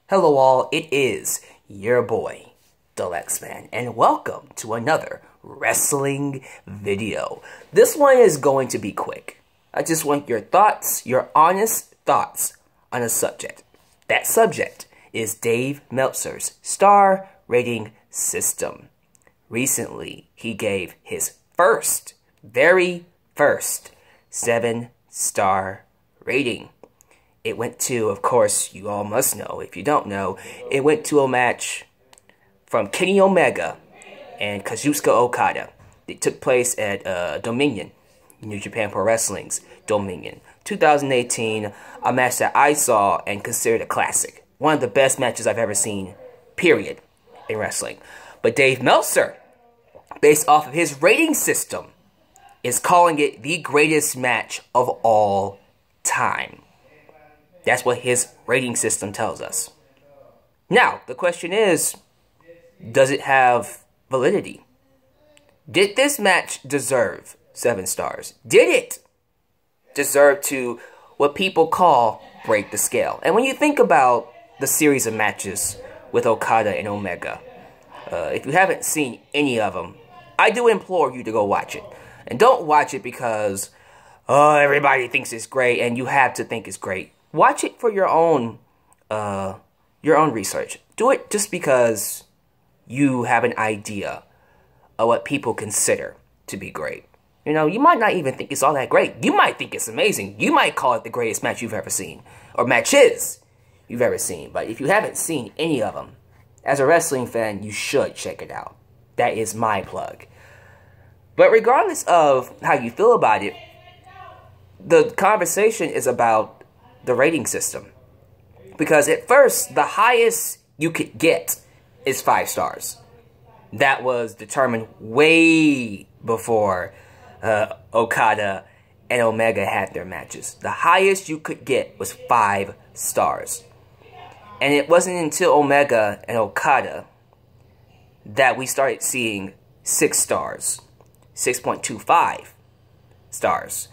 Hello all, it is your boy, Alyx Man, and welcome to another wrestling video. This one is going to be quick. I just want your thoughts, your honest thoughts on a subject. That subject is Dave Meltzer's star rating system. Recently, he gave his very first 7-star rating. It went to, of course, you all must know, if you don't know, it went to a match from Kenny Omega and Kazuchika Okada. It took place at Dominion, New Japan Pro Wrestling's Dominion. 2018, a match that I saw and considered a classic. One of the best matches I've ever seen, period, in wrestling. But Dave Meltzer, based off of his rating system, is calling it the greatest match of all time. That's what his rating system tells us. Now, the question is, does it have validity? Did this match deserve 7 stars? Did it deserve to what people call break the scale? And when you think about the series of matches with Okada and Omega, if you haven't seen any of them, I do implore you to go watch it. And don't watch it because, oh, everybody thinks it's great and you have to think it's great. Watch it for your own research. Do it just because you have an idea of what people consider to be great. You know, you might not even think it's all that great. You might think it's amazing. You might call it the greatest match you've ever seen, or matches you've ever seen. But if you haven't seen any of them, as a wrestling fan, you should check it out. That is my plug. But regardless of how you feel about it, the conversation is about the rating system. Because at first, the highest you could get is 5 stars. That was determined way before Okada and Omega had their matches. The highest you could get was 5 stars. And it wasn't until Omega and Okada that we started seeing 6 stars. 6.25 stars.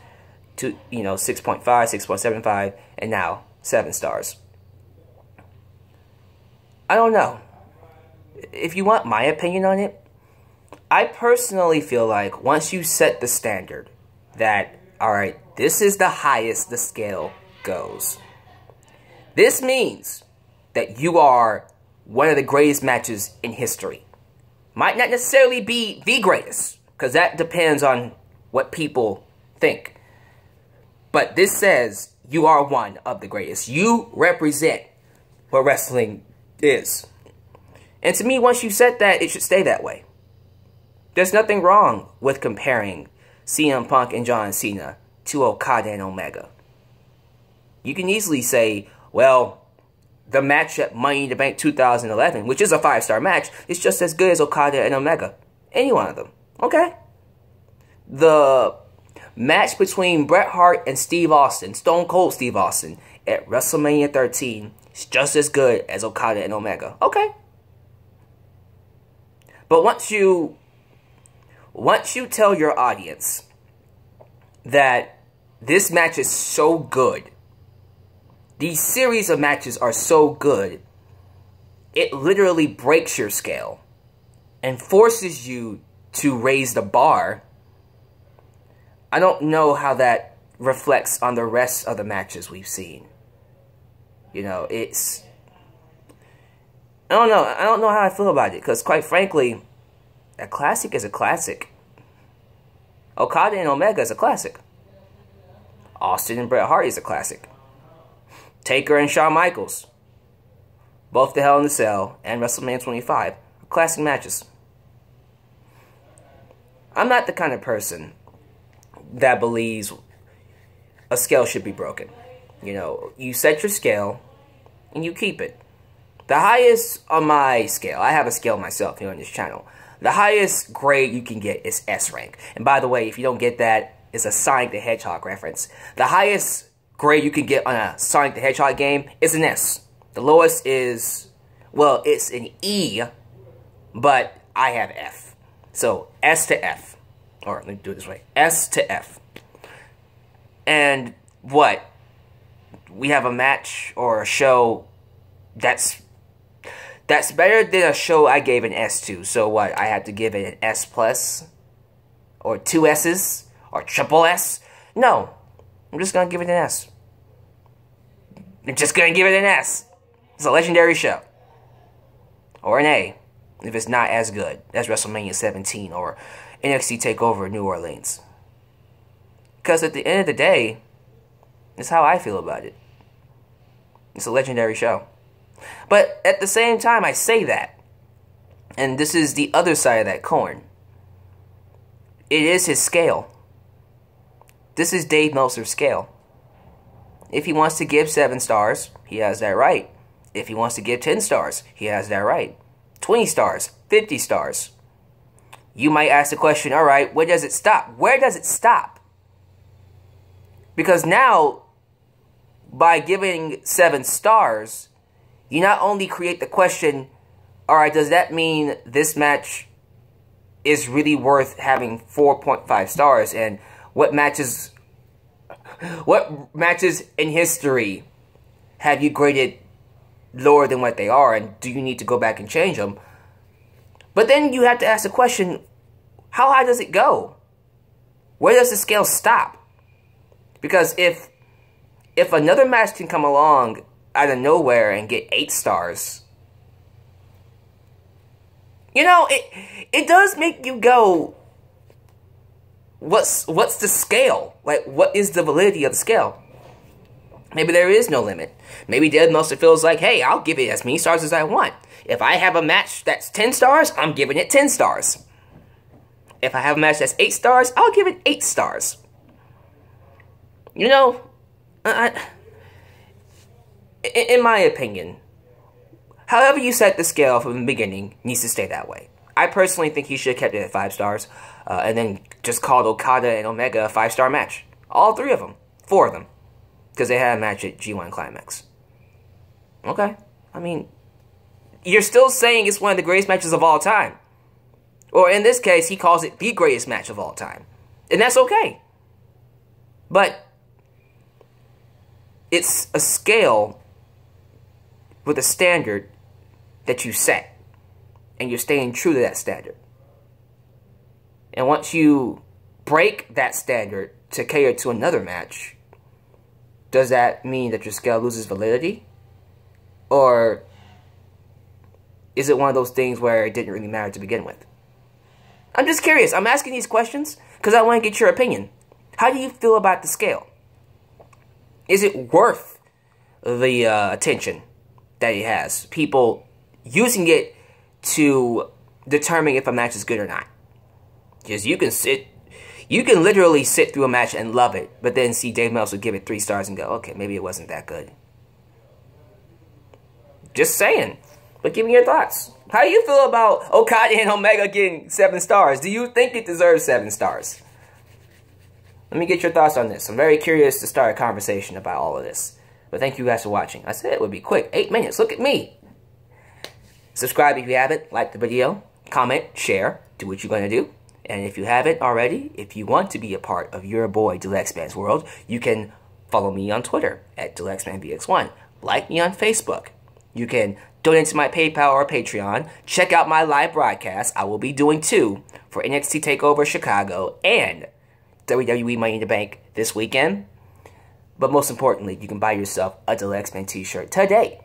To, 6.5, 6.75, and now 7 stars. I don't know. If you want my opinion on it, I personally feel like once you set the standard that, alright, this is the highest the scale goes. This means that you are one of the greatest matches in history. Might not necessarily be the greatest, because that depends on what people think. But this says you are one of the greatest. You represent what wrestling is. And to me, once you set that, it should stay that way. There's nothing wrong with comparing CM Punk and John Cena to Okada and Omega. You can easily say, well, the match at Money in the Bank 2011, which is a 5-star match, is just as good as Okada and Omega. Any one of them. Okay? The match between Bret Hart and Steve Austin, Stone Cold Steve Austin, at WrestleMania 13 is just as good as Okada and Omega. Okay. But once you tell your audience that this match is so good, these series of matches are so good, it literally breaks your scale and forces you to raise the bar. I don't know how that reflects on the rest of the matches we've seen. It's... I don't know how I feel about it, because quite frankly, a classic is a classic. Okada and Omega is a classic. Austin and Bret Hart is a classic. Taker and Shawn Michaels, both the Hell in a Cell and WrestleMania 25, are classic matches. I'm not the kind of person that believes a scale should be broken. You set your scale and you keep it. The highest on my scale, I have a scale myself here on this channel. The highest grade you can get is S rank. And by the way, if you don't get that, it's a Sonic the Hedgehog reference. The highest grade you can get on a Sonic the Hedgehog game is an S. The lowest is, well, it's an E, but I have F. So S to F. Or let me do it this way. S to F. And what? We have a match or a show That's better than a show I gave an S to. So what? I have to give it an S plus? Or 2 S's? Or triple S? No. I'm just gonna give it an S. I'm just gonna give it an S. It's a legendary show. Or an A, if it's not as good as WrestleMania 17 or NXT TakeOver New Orleans. Because at the end of the day, it's how I feel about it. It's a legendary show. But at the same time, I say that. And this is the other side of that coin. It is his scale. This is Dave Meltzer's scale. If he wants to give 7 stars, he has that right. If he wants to give 10 stars, he has that right. 20 stars, 50 stars. You might ask the question, alright, where does it stop? Where does it stop? Because now, by giving 7 stars, you not only create the question, alright, does that mean this match is really worth having 4.5 stars? And what matches in history have you graded lower than what they are, and do you need to go back and change them? But then you have to ask the question, how high does it go? Where does the scale stop? Because if another match can come along out of nowhere and get 8 stars, you know, it does make you go, what's the scale? Like, what is the validity of the scale? Maybe there is no limit. Maybe Dave Meltzer feels like, hey, I'll give it as many stars as I want. If I have a match that's 10 stars, I'm giving it 10 stars. If I have a match that's 8 stars, I'll give it 8 stars. You know, in my opinion, however you set the scale from the beginning needs to stay that way. I personally think he should have kept it at 5 stars, and then just called Okada and Omega a 5-star match. All 3 of them. 4 of them. Because they had a match at G1 Climax. Okay. I mean, you're still saying it's one of the greatest matches of all time. Or in this case, he calls it the greatest match of all time. And that's okay. But it's a scale with a standard that you set. And you're staying true to that standard. And once you break that standard to cater to another match, does that mean that your scale loses validity? Or is it one of those things where it didn't really matter to begin with? I'm just curious. I'm asking these questions because I want to get your opinion. How do you feel about the scale? Is it worth the attention that it has? People using it to determine if a match is good or not. Because you can literally sit through a match and love it, but then see Dave Meltzer give it 3 stars and go, okay, maybe it wasn't that good. Just saying. But give me your thoughts. How do you feel about Okada and Omega getting 7 stars? Do you think it deserves 7 stars? Let me get your thoughts on this. I'm very curious to start a conversation about all of this. But thank you guys for watching. I said it would be quick. 8 minutes. Look at me. Subscribe if you haven't. Like the video. Comment. Share. Do what you're going to do. And if you haven't already, if you want to be a part of your boy Deluxeman's world, you can follow me on Twitter at DeluxemanVX1. Like me on Facebook. You can donate to my PayPal or Patreon. Check out my live broadcast. I will be doing 2 for NXT TakeOver Chicago and WWE Money in the Bank this weekend. But most importantly, you can buy yourself a Deluxeman t-shirt today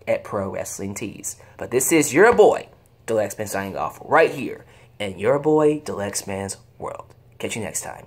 at Pro Wrestling Tees. But this is your boy, Deluxeman, signing off right here in your boy Deluxeman's world. Catch you next time.